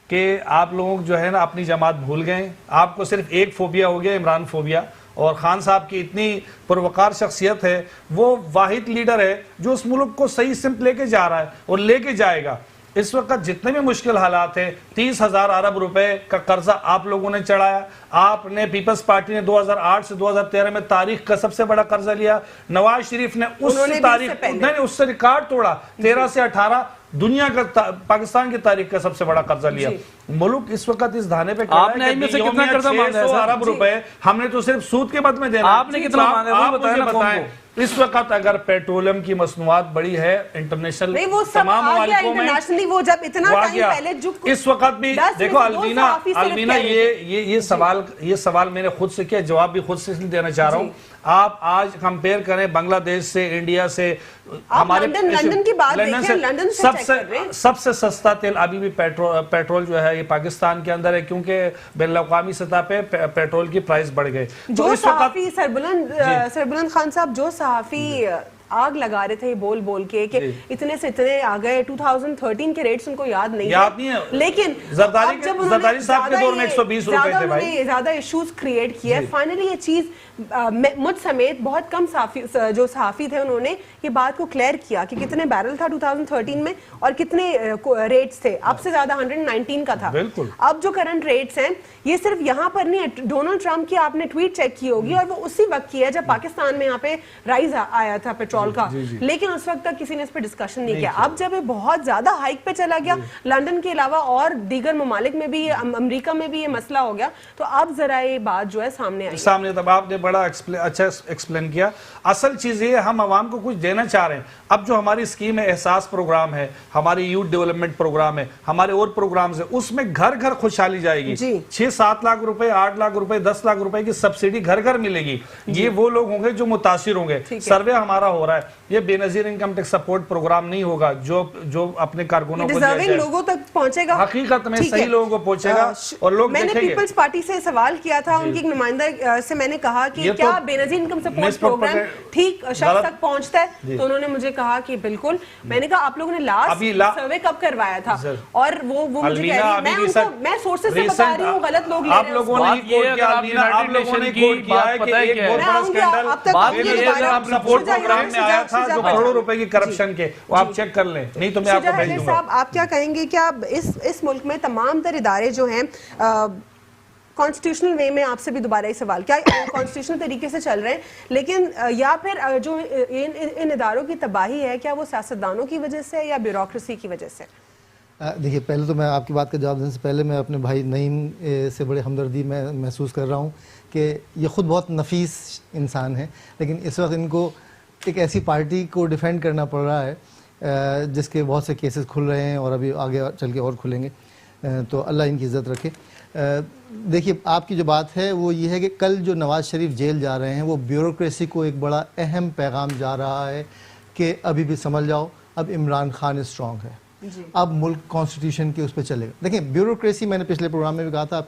کہ آپ لوگ جو ہے نا اپنی جماعت بھول گئے. آپ کو صرف ایک فوبیا ہو گیا، عمران فوبیا. اور خان صاحب کی اتنی پروقار شخصیت ہے، وہ واحد لیڈر ہے جو اس ملک کو صحیح سمت لے کے جا رہا ہے اور لے کے جائے گا. اس وقت جتنے بھی مشکل حالات ہیں، 30,000 ارب روپے کا قرضہ آپ لوگوں نے چڑھایا. آپ نے پیپلز پارٹی نے 2008 سے 2013 میں تاریخ کا سب سے بڑا قرضہ لیا. نواز شریف نے اس سے ریکارڈ توڑا. 13 سے 18 دنیا کا پاکستان کی تاریخ کا سب سے بڑا قرضہ لیا. ملک اس وقت اس دھانے پہ آپ نے میں سے کتنا قرضہ مانگا ہے 600 ارب روپے ہم نے تو صرف سود کے بد میں دینا. آپ نے کتنا مانگا ہے وہ بتائیں. اس وقت اگر پیٹرولیم کی مصنوعات بڑی ہے انٹرنیشنل تمام ممالکوں میں، وہ جب اتنا ٹائم پہلے اس وقت بھی دیکھو الوینا یہ سوال میں نے خود سے کیا، جواب بھی خود سے دینا چاہ رہا ہوں. آپ آج کمپیئر کریں بنگلہ دیش سے، انڈیا سے، ہمارے لندن کی بات دیکھیں، لندن سے سب سے سستا تیل ابھی بھی پیٹرول جو ہے یہ پاکستان کے اندر ہے، کیونکہ بین الاقوامی سطح پہ پیٹرول کی پرائس بڑھ گئے. جو صحافی سربلند خان صاحب، جو صحافی آگ لگا رہے تھے بول بول کے کہ اتنے سے اتنے آ گئے، 2013 کے ریٹس ان کو یاد نہیں ہے، لیکن زرداری صاحب کے دور میں 120 روپے تھے بھائی. زیادہ ایشوز کریٹ کیا ہے. فائنلی یہ چیز مجھ سمیت بہت کم جو صحافی تھے انہوں نے یہ بات کو کلیئر کیا کہ کتنے بیرل تھا 2013 میں اور کتنے ریٹس تھے. اب سے زیادہ 119 کا تھا. اب جو کرنٹ ریٹس ہیں یہ صرف یہاں پر نہیں ہے. ڈونلڈ ٹرمپ کی آپ نے ٹویٹ چیک کی ہوگی اور وہ اسی وقت کی ہے جب پاکستان میں یہاں پہ رائز آیا تھا پیٹرول کا، لیکن اس وقت تک کسی نے اس پہ ڈسکشن نہیں کیا. اب جب یہ بہت زیادہ ہائک پہ چلا گیا، لندن کے علاوہ اور دیگر ممالک میں بھی، امریکہ میں بھی یہ مسئلہ ہو گیا، تو اب ذرا یہ بات جو ہے سامنے آئی. تب آپ نے بڑا اچھا ایکسپلین کیا. اصل چیز یہ ہم عوام کو کچھ دینا چاہ رہے ہیں. اب جو ہماری اسکیم ہے، احساس پروگرام ہے، ہماری یوتھ ڈیولپمنٹ پروگرام ہے، ہمارے اور پروگرامز ہیں، اس میں گھر گھر خوشحالی جائے گی. 6-7 لاکھ روپے، 8 لاکھ روپے، 10 لاکھ روپے کی سبسڈی گھر گھر ملے گی. یہ وہ لوگ ہوں گے جو متاثر ہوں گے. سروے ہمارا ہو رہا ہے. یہ بے نظیر انکم ٹیکس سپورٹ پروگرام نہیں ہوگا جو اپنے کارکنوں کو دیا جائے، لوگوں تک پہنچے گا، حقیقت میں صحیح لوگوں کو پہنچے گا اور لوگ دیکھیں گے. میں نے پیپلز پارٹی سے سوال کیا تھا، ان کی ایک نمائندہ سے میں نے کہا کہ کیا بے نظیر انکم سپورٹ پروگرام ٹھیک شخص تک پہنچتا ہے؟ تو انہوں نے مجھے کہا کہ بالکل. میں نے کہا آپ لوگوں نے لاسٹ سروے کب کروایا تھا؟ اور وہ مجھے کہہ رہی ہے، میں سورسز سے بتا رہی ہوں، غلط لوگ لے رہے ہیں. آپ لوگوں نے کوٹ کیا ہے کہ ایک بہت بڑا اسکینڈل آپ سپورٹ پروگرام میں آیا تھا جو کروڑوں روپے کی کرپشن کے، وہ آپ چیک کر لیں، نہیں تو میں آپ کو بھیج دوں گا. آپ کیا کہیں گے کہ اس ملک میں تمام تر ادارے جو ہیں کانسٹیٹیوشنل وے میں، آپ سے بھی دوبارہ یہ سوال کیا کانسٹیٹیوشنل طریقے سے چل رہے ہیں، لیکن یا پھر جو ان اداروں کی تباہی ہے کیا وہ سیاستدانوں کی وجہ سے یا بیوروکریسی کی وجہ سے؟ دیکھیے، پہلے تو میں آپ کی بات کا جواب دینے سے پہلے میں اپنے بھائی نعیم سے بڑے ہمدردی میں محسوس کر رہا ہوں کہ یہ خود بہت نفیس انسان ہیں، لیکن اس وقت ان کو ایک ایسی پارٹی کو ڈیفینڈ کرنا پڑ رہا ہے جس کے بہت سے کیسز کھل رہے ہیں اور ابھی آگے چل کے اور کھلیں گے. تو اللہ ان کی عزت رکھے. دیکھیے آپ کی جو بات ہے وہ یہ ہے کہ کل جو نواز شریف جیل جا رہے ہیں وہ بیوروکریسی کو ایک بڑا اہم پیغام جا رہا ہے کہ ابھی بھی سمجھ جاؤ اب عمران خان اسٹرانگ ہے, اب ملک کانسٹیٹیوشن کے اس پہ چلے گا. دیکھیں بیوروکریسی, میں نے پچھلے پروگرام میں بھی کہا تھا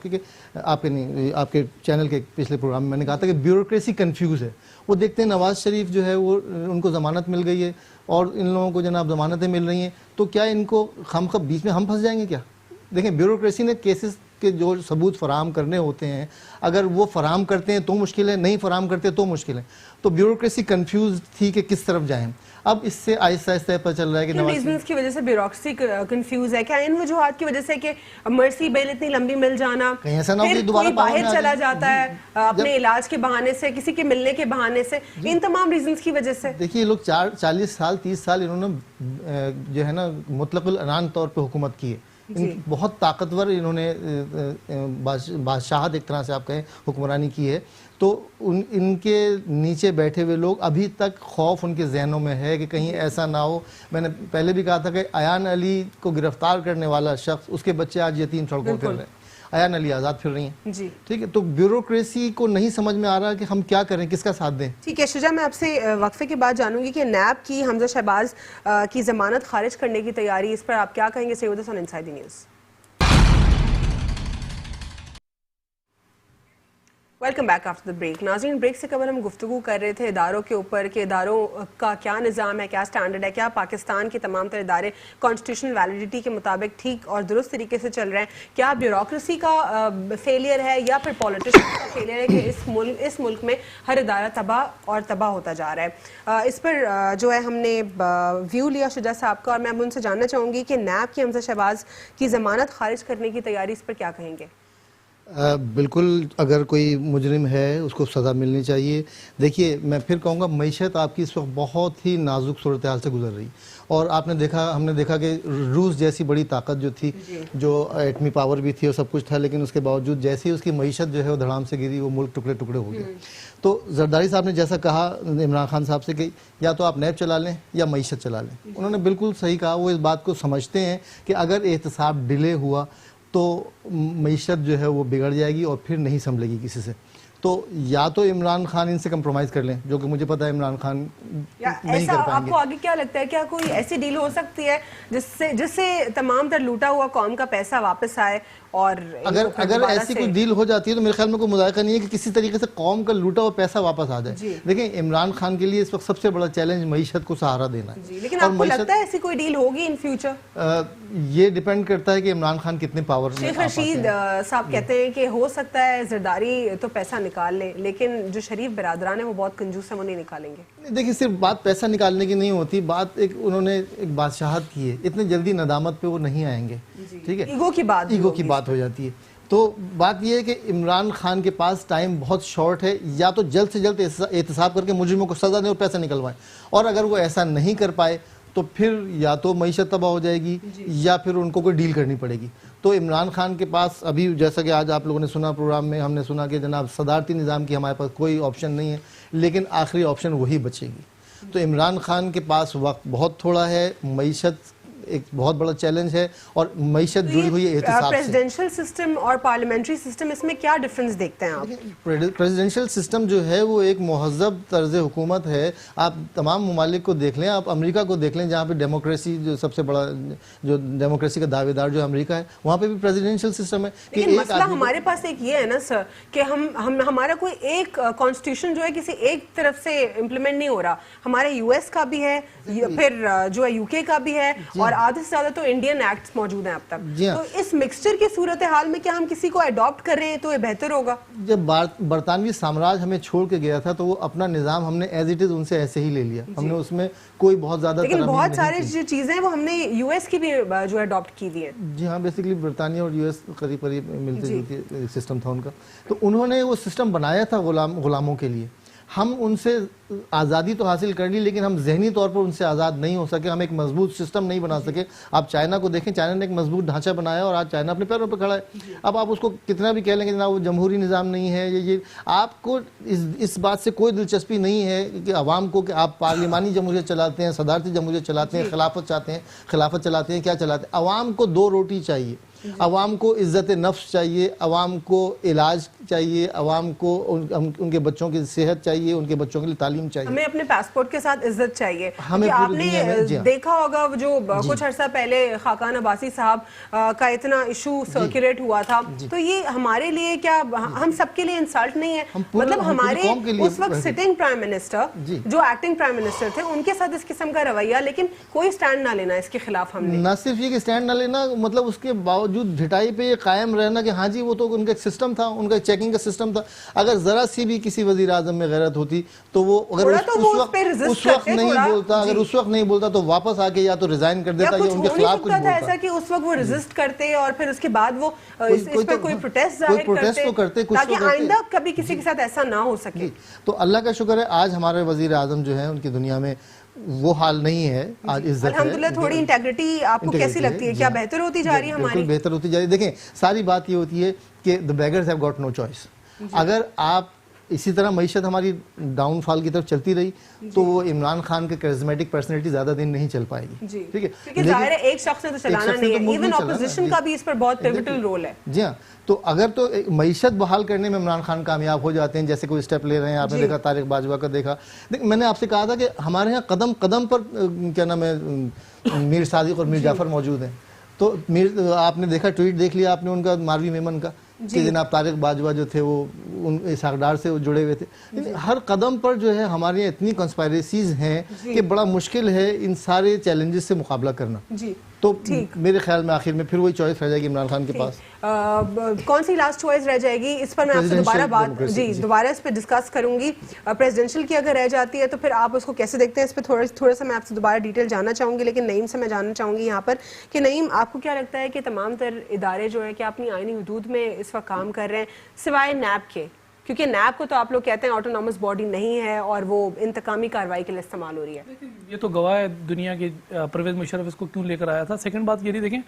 آپ کے چینل کے پچھلے پروگرام میں میں نے کہا تھا کہ بیوروکریسی کنفیوز ہے. وہ دیکھتے ہیں نواز شریف جو ہے وہ ان کو ضمانت مل گئی ہے اور ان لوگوں کو جناب ضمانتیں مل رہی ہیں, تو کیا ان کو ہم بیچ میں ہم پھنس جائیں گے کیا؟ دیکھیں بیوروکریسی نے کیسز کے جو ثبوت فراہم کرنے ہوتے ہیں اگر وہ فراہم کرتے ہیں تو مشکل ہے, نہیں فراہم کرتے تو مشکل ہے. تو بیوروکریسی کنفیوز تھی کہ کس طرف جائیں. اب اس سے آہستہ آہستہ پتہ چل رہا ہے کہ کن ریزنز کی وجہ سے بیوروکریسی کنفیوز ہے؟ کیا ان وجوہات کی وجہ سے کہ مرسی بیل اتنی لمبی مل جانا, پھر کوئی باہر چلا جاتا ہے اپنے علاج کے بہانے سے, کسی کے ملنے کے بہانے سے, ان تمام ریزنز کی وجہ سے؟ دیکھیے یہ لوگ 40 سال 30 سال انہوں نے جو ہے نا مطلق العنان طور پہ حکومت کی ہے. بہت طاقتور انہوں نے بادشاہت ایک طرح سے آپ کہیں حکمرانی کی ہے. تو ان کے نیچے بیٹھے ہوئے لوگ ابھی تک خوف ان کے ذہنوں میں ہے کہ کہیں ایسا نہ ہو. میں نے پہلے بھی کہا تھا کہ ایان علی کو گرفتار کرنے والا شخص, اس کے بچے آج یتیم سڑکوں پھر رہے ہیں, ایان علی آزاد پھر رہی ہیں. جی ٹھیک ہے, تو بیوروکریسی کو نہیں سمجھ میں آ رہا کہ ہم کیا کریں, کس کا ساتھ دیں. ٹھیک ہے شجاع, میں آپ سے وقفے کے بعد جانوں گی کہ نیب کی حمزہ شہباز کی ضمانت خارج کرنے کی تیاری, اس پر آپ کیا کہیں گے؟ Stay with us on Inside the News. Welcome back after the break. ناظرین, بریک سے قبل ہم گفتگو کر رہے تھے اداروں کے اوپر کہ اداروں کا کیا نظام ہے, کیا سٹینڈرڈ ہے, کیا پاکستان کے تمام تر ادارے کانسٹیٹیوشنل ویلیڈیٹی کے مطابق ٹھیک اور درست طریقے سے چل رہے ہیں, کیا بیوروکریسی کا فیلئر ہے یا پھر پولیٹیشن کا فیلئر ہے کہ اس ملک میں ہر ادارہ تباہ اور تباہ ہوتا جا رہا ہے. اس پر جو ہے ہم نے ویو لیا شجاع صاحب کا, اور میں اب ان سے جاننا چاہوں گی کہ نیب کی حمزہ شہباز کی ضمانت خارج کرنے کی تیاری, اس پر کیا کہیں گے؟ بالکل, اگر کوئی مجرم ہے اس کو سزا ملنی چاہیے. دیکھیے میں پھر کہوں گا معیشت آپ کی اس وقت بہت ہی نازک صورتحال سے گزر رہی, اور آپ نے دیکھا, ہم نے دیکھا کہ روس جیسی بڑی طاقت جو تھی, جو ایٹمی پاور بھی تھی اور سب کچھ تھا, لیکن اس کے باوجود جیسے ہی اس کی معیشت جو ہے وہ دھڑام سے گری, وہ ملک ٹکڑے ٹکڑے ہو گئے. تو زرداری صاحب نے جیسا کہا عمران خان صاحب سے کہ یا تو آپ نیب چلا لیں یا معیشت چلا لیں, انہوں نے بالکل صحیح کہا. وہ اس بات کو سمجھتے ہیں کہ اگر احتساب ڈیلے ہوا تو معیشت جو ہے وہ بگڑ جائے گی اور پھر نہیں سنبھلے گی کسی سے. تو یا تو عمران خان ان سے کمپرومائز کر لیں, جو کہ مجھے پتا ہے عمران خان نہیں کر پائیں گے. آپ کو آگے کیا لگتا ہے, کیا کوئی ایسی ڈیل ہو سکتی ہے جس سے تمام تر لوٹا ہوا قوم کا پیسہ واپس آئے؟ اور اگر ایسی کوئی ڈیل ہو جاتی ہے تو میرے خیال میں کوئی مذائقہ نہیں ہے کہ کسی طریقے سے قوم کا لوٹا ہوا پیسہ واپس آ جائے. دیکھیں عمران خان کے لیے اس وقت سب سے بڑا چیلنج معیشت کو سہارا دینا ہے. لیکن آپ کو لگتا ہے ایسی کوئی ڈیل ہوگی ان فیوچر؟ یہ ڈیپینڈ کرتا ہے کہ عمران خان کتنے پاور میں. شیخ رشید صاحب کہتے ہیں کہ ہو سکتا ہے زرداری تو پیسہ نکال لے, لیکن جو شریف برادران ہیں وہ بہت کنجوس ہیں, وہ نہیں نکالیں گے. دیکھیں صرف بات پیسہ نکالنے کی نہیں ہوتی, بات انہوں نے ایک بادشاہت کی ہے, اتنے جلدی ندامت پہ وہ نہیں آئیں گے. ٹھیک ہے, ایگو کی بات ہو جاتی ہے. تو بات یہ ہے کہ عمران خان کے پاس ٹائم بہت شارٹ ہے, یا تو جلد سے جلد احتساب کر کے مجرموں کو سزا دیں اور پیسہ نکلوائیں, اور اگر وہ ایسا نہیں کر پائے تو پھر یا تو معیشت تباہ ہو جائے گی یا پھر ان کو کوئی ڈیل کرنی پڑے گی. تو عمران خان کے پاس ابھی, جیسا کہ آج آپ لوگوں نے سنا پروگرام میں, ہم نے سنا کہ جناب صدارتی نظام کی ہمارے پاس کوئی آپشن نہیں ہے, لیکن آخری آپشن وہی بچے گی. تو عمران خان کے پاس وقت بہت تھوڑا ہے, معیشت ایک بہت بڑا چیلنج ہے, اور معیشت جڑی ہوئی ہے احتساب سے. پریزیڈنشل سسٹم اور پارلیمنٹری سسٹم, اس میں کیا ڈفرنس دیکھتے ہیں آپ؟ پریزیڈنشل سسٹم جو ہے وہ ایک مہذب طرز حکومت ہے. آپ تمام ممالک کو دیکھ لیں, آپ امریکہ کو دیکھ لیں جہاں پہ ڈیموکریسی جو سب سے بڑا, جو ڈیموکریسی کا دعوے دار جو امریکہ ہے, وہاں پہ بھی پریزیڈنشل سسٹم ہے. لیکن مسئلہ ہمارے پاس ایک یہ ہے نا سر کہ ہمارا کوئی ایک کانسٹیٹیوشن جو ہے کسی ایک طرف سے امپلیمنٹ نہیں ہو رہا. ہمارے یو ایس کا بھی ہے, پھر جو ہے یو کے کا بھی ہے, اور آدھے سے زیادہ تو انڈین ایکٹس موجود ہیں اب تک. تو اس مکسچر کی صورتحال میں کیا ہم کسی کو اڈاپٹ کر رہے ہیں تو یہ بہتر ہوگا؟ جب برطانوی سامراج ہمیں چھوڑ کے گیا تھا تو وہ اپنا نظام ہم نے ایز اٹ از ان سے ایسے ہی لے لیا, ہم نے اس میں کوئی بہت زیادہ لیکن بہت سارے جو چیزیں وہ ہم نے یو ایس کی بھی جو ہے اڈاپٹ کی دی ہیں. جی ہاں, بیسیکلی برطانیہ اور یو ایس قریب قریب ملتے جلتے سسٹم تھا ان کا. تو انہوں نے وہ سسٹم بنایا تھا غلاموں کے لیے. ہم ان سے آزادی تو حاصل کر لی لیکن ہم ذہنی طور پر ان سے آزاد نہیں ہو سکے, ہم ایک مضبوط سسٹم نہیں بنا سکے. آپ چائنا کو دیکھیں, چائنا نے ایک مضبوط ڈھانچہ بنایا اور آج چائنا اپنے پیروں پہ کھڑا ہے. اب آپ اس کو کتنا بھی کہہ لیں گے جناب وہ جمہوری نظام نہیں ہے, یہ آپ کو اس بات سے کوئی دلچسپی نہیں ہے کہ عوام کو, کہ آپ پارلیمانی جمہوریت چلاتے ہیں, صدارتی جمہوریت چلاتے ہیں, خلافت چاہتے ہیں, خلافت چلاتے ہیں, کیا چلاتے ہیں؟ عوام کو 2 روٹی چاہیے, عوام کو عزت نفس چاہیے, عوام کو علاج چاہیے, عوام کو ان کے بچوں کی صحت چاہیے, ان کے بچوں کے لیے تعلیم چاہیے. ہمیں اپنے پاسپورٹ کے ساتھ عزت چاہیے. ہمیں آپ پوری دنیا نے میں دیکھا ہوگا جو کچھ عرصہ پہلے خاقان عباسی صاحب کا اتنا ایشو سرکولیٹ ہوا تھا, تو یہ ہمارے لیے کیا, ہم سب کے لیے انسلٹ نہیں ہے؟ مطلب ہمارے اس وقت سٹنگ پرائم منسٹر جو ایکٹنگ پرائم منسٹر تھے ان کے ساتھ اس قسم کا رویہ, لیکن کوئی سٹینڈ نہ لینا اس کے خلاف. ہم نے نہ صرف یہ کہ سٹینڈ نہ لینا, مطلب اس کے باوجود ڈھٹائی پہ یہ قائم رہنا کہ ہاں جی وہ تو ان کا ایک سسٹم تھا, ان کا چیکنگ کا سسٹم تھا. اگر ذرا سی بھی کسی وزیر اعظم میں غیرت ہوتی تو وہ اگر اس وقت نہیں بولتا, اگر اس وقت نہیں بولتا تو واپس آ کے یا تو ریزائن کر دیتا یا ان کے خلاف کچھ بولتا. ایسا کہ اس وقت وہ ریزسٹ کرتے اور پھر اس کے بعد وہ اس پہ کوئی پروٹیسٹ ظاہر کرتے تاکہ آئندہ کبھی کسی کے ساتھ ایسا نہ ہو سکے. تو اللہ کا شکر ہے آج ہمارے وزیر اعظم جو ہیں ان کی دنیا میں وہ حال نہیں ہے, آج عزت ہے. الحمدللہ. تھوڑی انٹیگریٹی آپ کو کیسی لگتی ہے, کیا بہتر ہوتی جا رہی ہے ہماری؟ بالکل بہتر ہوتی جا رہی ہے. دیکھیں ساری بات یہ ہوتی ہے کہ the beggars have got no choice. اگر آپ اسی طرح معیشت ہماری ڈاؤن فال کی طرف چلتی رہی تو وہ عمران خان کے کرزمیٹک پرسنالٹی زیادہ دن نہیں چل پائے گی. ٹھیک ہے, کیونکہ ظاہر ہے ایک شخص نے تو چلانا نہیں ہے, ایون اپوزیشن کا بھی اس پر بہت پیوٹل رول ہے. جی ہاں, تو اگر تو معیشت بحال کرنے میں عمران خان کامیاب ہو جاتے ہیں, جیسے کوئی اسٹیپ لے رہے ہیں, آپ نے دیکھا طارق باجوہ کا دیکھا. میں نے آپ سے کہا تھا کہ ہمارے یہاں قدم قدم پر کیا نام ہے میر صادق اور میر جعفر موجود ہیں. تو آپ نے دیکھا, ٹویٹ دیکھ لیا آپ نے ان کا, ماروی میمن کا, کہ جناب طارق باجوہ جو تھے وہ ان اسحاق ڈار سے جڑے ہوئے تھے. ہر قدم پر جو ہے ہمارے یہاں اتنی کنسپائریسیز ہیں کہ بڑا مشکل ہے ان سارے چیلنجز سے مقابلہ کرنا. تو میرے خیال میں آخر میں پھر وہی چوائس رہ جائے گی عمران خان کے پاس. کون سی لاسٹ چوائس رہ جائے گی اس پر میں آپ سے دوبارہ اس پہ ڈسکس کروں گی. پریزیڈنشل کی اگر رہ جاتی ہے تو پھر آپ اس کو کیسے دیکھتے ہیں, اس پہ تھوڑا سا میں آپ سے دوبارہ ڈیٹیل جاننا چاہوں گی. لیکن نعیم سے میں جاننا چاہوں گی یہاں پر کہ نعیم, آپ کو کیا لگتا ہے کہ تمام تر ادارے جو ہے کہ اپنی آئینی حدود میں اس وقت کام کر رہے ہیں سوائے نیب کے؟ کیونکہ نیب کو تو آپ لوگ کہتے ہیں آٹونومس باڈی نہیں ہے اور وہ انتقامی کارروائی کے لیے استعمال ہو رہی ہے. یہ تو گواہ ہے دنیا کی, پرویز مشرف اس کو کیوں لے کر آیا تھا. سیکنڈ بات یہ رہی, دیکھیں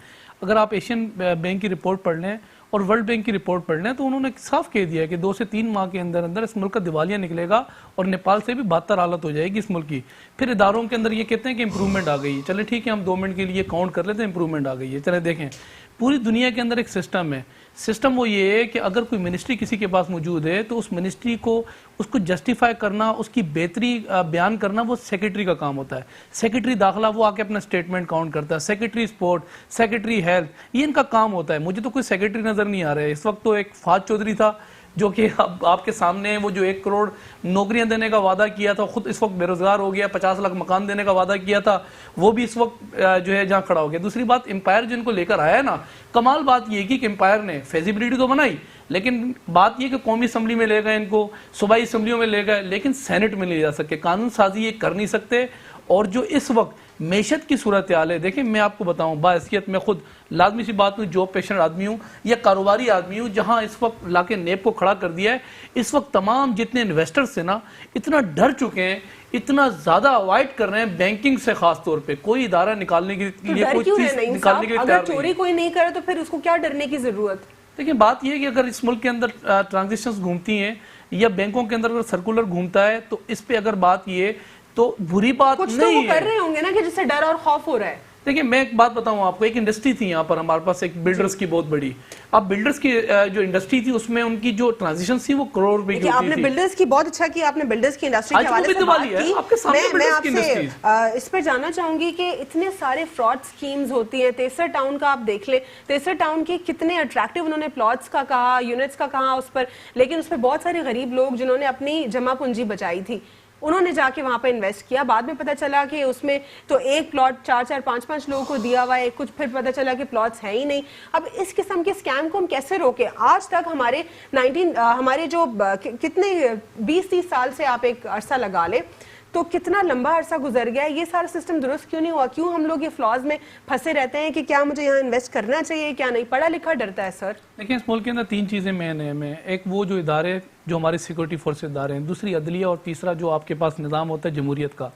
اگر آپ ایشین بینک کی رپورٹ پڑھ لیں اور ورلڈ بینک کی رپورٹ پڑھ لیں تو انہوں نے صاف کہہ دیا ہے کہ 2 سے 3 ماہ کے اندر اندر اس ملک کا دیوالیہ نکلے گا اور نیپال سے بھی بدتر حالت ہو جائے گی اس ملک کی. پھر اداروں کے اندر یہ کہتے ہیں کہ امپروومنٹ آ گئی ہے. چلے ٹھیک ہے, ہم 2 منٹ کے لیے کاؤنٹ کر لیتے ہیں امپروومنٹ آ گئی ہے. چلے دیکھیں پوری دنیا کے اندر ایک سسٹم ہے. سسٹم وہ یہ ہے کہ اگر کوئی منسٹری کسی کے پاس موجود ہے تو اس منسٹری کو اس کو جسٹیفائی کرنا, اس کی بہتری بیان کرنا وہ سیکرٹری کا کام ہوتا ہے. سیکرٹری داخلہ وہ آ کے اپنا اسٹیٹمنٹ کاؤنٹ کرتا ہے, سیکرٹری سپورٹ, سیکرٹری ہیلتھ, یہ ان کا کام ہوتا ہے. مجھے تو کوئی سیکرٹری نظر نہیں آ رہا ہے اس وقت. تو ایک فہد چودھری تھا جو کہ آپ کے سامنے ہے, وہ جو 1 کروڑ نوکریاں دینے کا وعدہ کیا تھا, خود اس وقت بے روزگار ہو گیا. 50 لاکھ مکان دینے کا وعدہ کیا تھا, وہ بھی اس وقت جو ہے جہاں کھڑا ہو گیا. دوسری بات, امپائر جو ان کو لے کر آیا ہے نا, کمال بات یہ کی کہ امپائر نے فیزیبلٹی تو بنائی, لیکن بات یہ کہ قومی اسمبلی میں لے گئے ان کو, صوبائی اسمبلیوں میں لے گئے, لیکن سینٹ میں نہیں جا سکے. قانون سازی یہ کر نہیں سکتے. اور جو اس وقت معیشت کی صورتحال ہے, دیکھیں میں آپ کو بتاؤں, باحثیت میں خود لازمی سی بات ہوں, جاب پیشنٹ آدمی ہوں یا کاروباری آدمی ہوں, جہاں اس وقت لا کے نیب کو کھڑا کر دیا ہے. اس وقت تمام جتنے انویسٹرز سے نا اتنا ڈر چکے ہیں, اتنا زیادہ اوائڈ کر رہے ہیں بینکنگ سے, خاص طور پہ کوئی ادارہ نکالنے کے لیے کوئی چیز نکالنے کے لیے اگر چوری کوئی نہیں کرے تو پھر اس کو کیا ڈرنے کی ضرورت؟ دیکھیں بات یہ ہے کہ اگر اس ملک کے اندر ٹرانزیکشنز گھومتی ہیں یا بینکوں کے اندر اگر سرکولر گھومتا ہے تو اس پہ اگر بات یہ تو بری بات نہیں ہے. کچھ تو وہ کر رہے ہوں گے نا کہ جس سے ڈر اور خوف ہو رہا ہے. دیکھیں میں ایک بات بتاؤں آپ کو, ایک انڈسٹری تھی یہاں پر ہمارے پاس, ایک بلڈرز کی بہت بڑی. اب بلڈرز کی جو انڈسٹری تھی اس میں ان کی جو ٹرانزیکشن تھی وہ کروڑ روپے کی ہوتی تھی. آپ نے بلڈرز کی بہت اچھا کیا, آپ نے بلڈرز کی انڈسٹری کے حوالے سے بات کی. میں آپ سے اس پر جاننا چاہوں گی کہ اتنے سارے فراڈ سکیمز ہوتی ہیں. تیسر ٹاؤن کا آپ دیکھ لیں, تیسر ٹاؤن کے کتنے اٹریکٹیو انہوں نے پلاٹس کا کہا, یونٹس کا کہا اس پر, لیکن اس پر بہت سارے غریب لوگ جنہوں نے اپنی جمع پونجی بچائی تھی انہوں نے جا کے وہاں پہ انویسٹ کیا. بعد میں پتہ چلا کہ اس میں تو ایک پلاٹ 4-4 5-5 لوگوں کو دیا ہوا ہے, کچھ پھر پتہ چلا کہ پلاٹس ہیں ہی نہیں. اب اس قسم کے اسکیم کو ہم کیسے روکیں؟ آج تک ہمارے جو کتنے 20-30 سال سے آپ ایک عرصہ لگا لیں تو کتنا لمبا عرصہ گزر گیا ہے, یہ سارا سسٹم درست کیوں نہیں ہوا؟ کیوں ہم لوگ یہ فلاز میں پھنسے رہتے ہیں کہ کیا مجھے یہاں انویسٹ کرنا چاہیے کیا نہیں؟ پڑھا لکھا ڈرتا ہے سر. دیکھیں اس ملک کے اندر 3 چیزیں مین ہیں. ایک وہ جو ادارے جو ہمارے سیکورٹی فورس ادارے ہیں, دوسری عدلیہ, اور تیسرا جو آپ کے پاس نظام ہوتا ہے جمہوریت کا.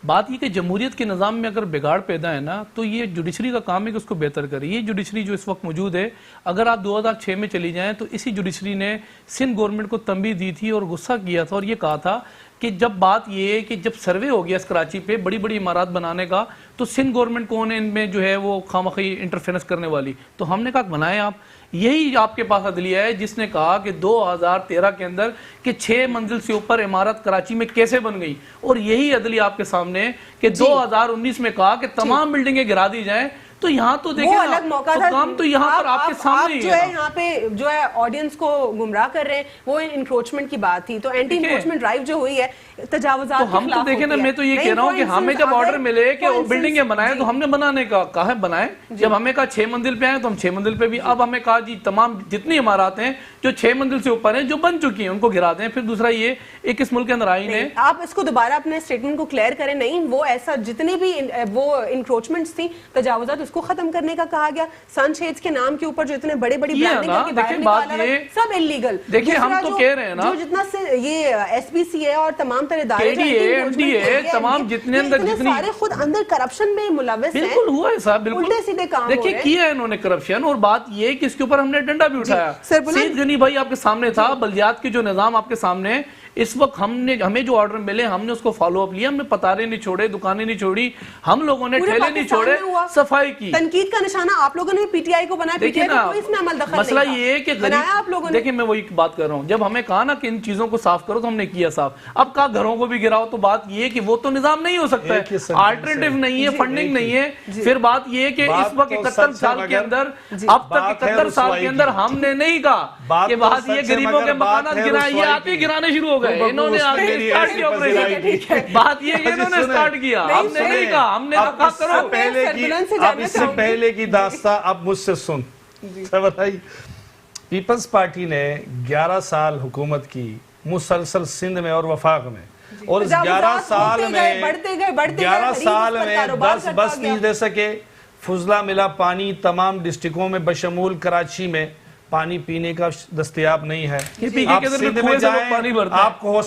بات یہ کہ جمہوریت کے نظام میں اگر بگاڑ پیدا ہے نا تو یہ جوڈیشری کا کام ہے کہ اس کو بہتر کرے. یہ جوڈیشری جو اس وقت موجود ہے, اگر آپ 2006 میں چلی جائیں تو اسی جوڈیشری نے سندھ گورنمنٹ کو تنبیہ دی تھی اور غصہ کیا تھا اور یہ کہا تھا کہ جب بات یہ ہے کہ جب سروے ہو گیا اس کراچی پہ بڑی بڑی عمارات بنانے کا تو سندھ گورنمنٹ کون ہے ان میں جو ہے وہ خامخواہ انٹرفیرنس کرنے والی؟ تو ہم نے کہا بنائیں آپ. یہی آپ کے پاس عدلیہ ہے جس نے کہا کہ 2013 کے اندر کہ 6 منزل سے اوپر عمارت کراچی میں کیسے بن گئی, اور یہی عدلیہ آپ کے سامنے ہے کہ 2019 میں کہا کہ تمام بلڈنگیں گرا دی جائیں. تو یہاں تو دیکھیں وہ الگ موقع تھا, کام تو یہاں پر آپ کے سامنے ہی جو ہے یہاں پہ جو ہے آڈینس کو گمراہ کر رہے ہیں, وہ انکروچمنٹ کی بات تھی. تو اینٹی انکروچمنٹ ڈرائیو جو ہوئی ہے تجاوزات کے ہم تو دیکھیں نا, میں تو یہ کہہ رہا ہوں کہ ہمیں جب آرڈر ملے کہ بلڈنگیں بنائیں تو ہم نے بنانے کا کہا ہے بنائیں. جب ہمیں کہا 6 منزل پہ آئیں تو ہم 6 منزل پہ بھی. اب ہمیں کہا جی تمام جتنی عمارات ہیں جو 6 منزل سے اوپر ہیں جو بن چکی ہیں ان کو گرا دیں. پھر دوسرا یہ ایک اس ملک کے اندر آئین ہے, آپ اس کو دوبارہ اپنے اسٹیٹمنٹ کو کلیئر کریں. نہیں, وہ ایسا جتنی بھی وہ انکروچمنٹس تھی تجاوزات اس کو ختم کرنے کا کہا گیا. سن شیڈز کے نام کے اوپر جو اتنے بڑے بڑی بلڈنگ کر کے باہر نکالا گیا سب انلیگل. دیکھیں ہم تو کہہ رہے ہیں نا جو جتنا سے یہ ایس بی سی ہے اور تمام تر ادارے تمام جتنے اندر جتنی سارے خود اندر کرپشن میں ملوث ہیں. بالکل ہوا ہے صاحب, بالکل الٹے سیدھے کام دیکھیں کیا ہے انہوں نے کرپشن. اور بات یہ کہ اس کے اوپر ہم نے ڈنڈا بھی اٹھایا. سید غنی بھائی آپ کے سامنے تھا, بلدیات کے جو نظام آپ کے سامنے اس وقت ہمیں جو آرڈر ملے ہم نے اس کو فالو اپ لیا. ہم نے پتارے نہیں چھوڑے, دکانیں نہیں چھوڑی, ہم لوگوں نے ٹھیلے نہیں چھوڑے, صفائی کی. تنقید کا نشانہ آپ لوگوں نے پی ٹی آئی کو بنایا, پی ٹی آئی کو اس میں عمل دخل نہیں. مسئلہ یہ ہے کہ دیکھیں میں وہی بات کر رہا ہوں, جب ہمیں کہا نا کہ ان چیزوں کو صاف کرو تو ہم نے کیا صاف. اب کہا گھروں کو بھی گراؤ, تو بات یہ ہے کہ وہ تو نظام نہیں ہو سکتا ہے, آلٹرنیٹو نہیں ہے, فنڈنگ نہیں ہے. پھر بات یہ ہے کہ اس وقت 71 سال کے اندر, اب تک 71 سال کے اندر ہم نے نہیں کہا کہ بات یہ غریبوں کے مکانات گرائیں, یہ آپ ہی گرانے شروع ہو گئے. انہوں نے بات یہ کہ انہوں نے سٹارٹ کیا, ہم نے نہیں کہا. ہم نے کہا کرو. اب اس سے پہلے کی داستان اب مجھ سے سن بتائی. پیپلز پارٹی نے 11 سال حکومت کی مسلسل سندھ میں اور وفاق میں, اور اس 11 سال میں 10 بس نہیں دے سکے. فضلہ ملا پانی تمام ڈسٹرکوں میں بشمول کراچی میں پانی پینے کا دستیاب نہیں ہے. آپ سندھ میں جائیں, آپ کو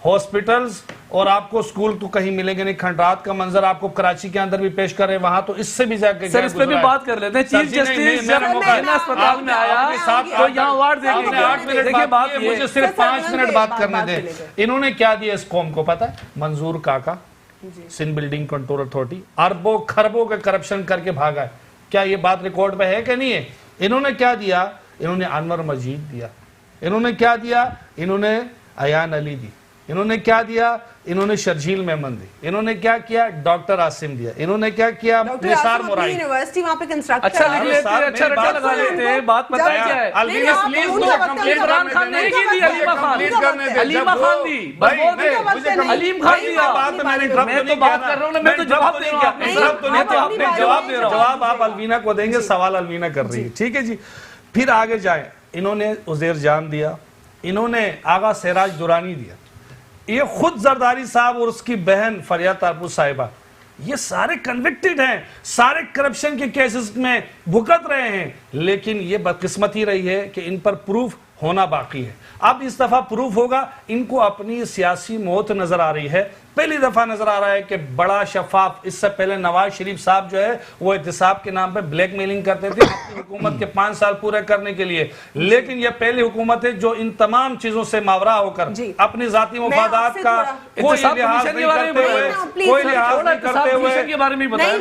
ہاسپٹلز اور آپ کو سکول تو کہیں ملیں گے نہیں. کھنڈرات کا منظر آپ کو کراچی کے اندر بھی پیش کر رہے ہیں, وہاں تو اس سے بھی جا کے سر اس پہ بھی بات کر لیتے ہیں. چیف جسٹس جب اسپتال میں آیا تو یہاں وارڈ دیکھیں, بات مجھے صرف 5 منٹ بات کرنے دیں. انہوں نے کیا دیا اس قوم کو پتا ہے؟ منظور کاکا, سندھ بلڈنگ کنٹرول اتھارٹی, اربوں خربوں کا کرپشن کر کے بھاگا ہے. کیا یہ بات ریکارڈ پہ ہے کہ نہیں ہے؟ انہوں نے کیا دیا؟ انہوں نے انور مجید دیا. انہوں نے کیا دیا؟ انہوں نے ایان علی دی. انہوں نے کیا دیا؟ انہوں نے شرجیل میمن دی. انہوں نے کیا کیا؟ ڈاکٹر عاصم دیا. انہوں نے کیا کیا؟ نثار مرائی. یونیورسٹی وہاں پہ کنسٹرکٹ اچھا لکھ لیتے ہیں, اچھا رٹا لگا لیتے ہیں. بات پتہ ہے کیا ہے؟ عمران خان نے کی دی, علیمہ خان دی, علیم خان دیا. میں تو بات کر رہا ہوں, میں تو جواب دے رہا ہوں. میں تو آپ نے جواب دے رہا ہوں. جواب آپ الوینہ کو دیں گے, سوال الوینہ کر رہی ہے. ٹھیک ہے جی. پھر آگے جائیں. انہوں نے عزیر جان دیا, انہوں نے آغا سراج درانی دیا, یہ خود زرداری صاحب اور اس کی بہن فریاد تارپور صاحبہ, یہ سارے کنوکٹڈ ہیں, سارے کرپشن کے کیسز میں بھگت رہے ہیں. لیکن یہ بدقسمتی رہی ہے کہ ان پر پروف ہونا باقی ہے. اب اس دفعہ پروف ہوگا. ان کو اپنی سیاسی موت نظر آ رہی ہے, پہلی دفعہ نظر آ رہا ہے کہ بڑا شفاف. اس سے پہلے نواز شریف صاحب جو ہے وہ احتساب کے نام پہ بلیک میلنگ کرتے تھے اپنی حکومت کے 5 سال پورے کرنے کے لیے. لیکن یہ پہلی حکومت ہے جو ان تمام چیزوں سے ماورا ہو کر اپنی ذاتی مفادات کا کوئی لحاظ نہیں کرتے ہوئے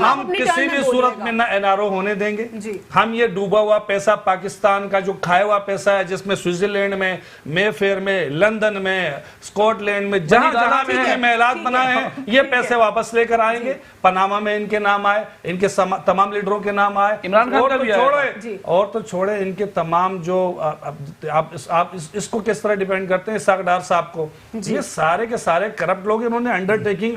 ہم کسی بھی صورت میں نہ این آر او ہونے دیں گے. ہم یہ ڈوبا ہوا پیسہ, پاکستان کا جو کھایا ہوا پیسہ ہے, جس میں سوئٹزرلینڈ میں, مے فیئر میں, لندن میں, اسکاٹ لینڈ میں, جہاں جہاں میں محلات بنائے ہیں, یہ پیسے واپس لے کر آئیں گے. پاناما میں ان کے نام آئے, ان کے تمام لیڈروں کے نام آئے. عمران خان کا بھی آئے. اور تو چھوڑے ان کے تمام جو آپ اس کو کس طرح ڈیپینڈ کرتے ہیں اسحاق ڈار صاحب کو, یہ سارے کے سارے کرپٹ لوگ. انہوں نے انڈرٹیکنگ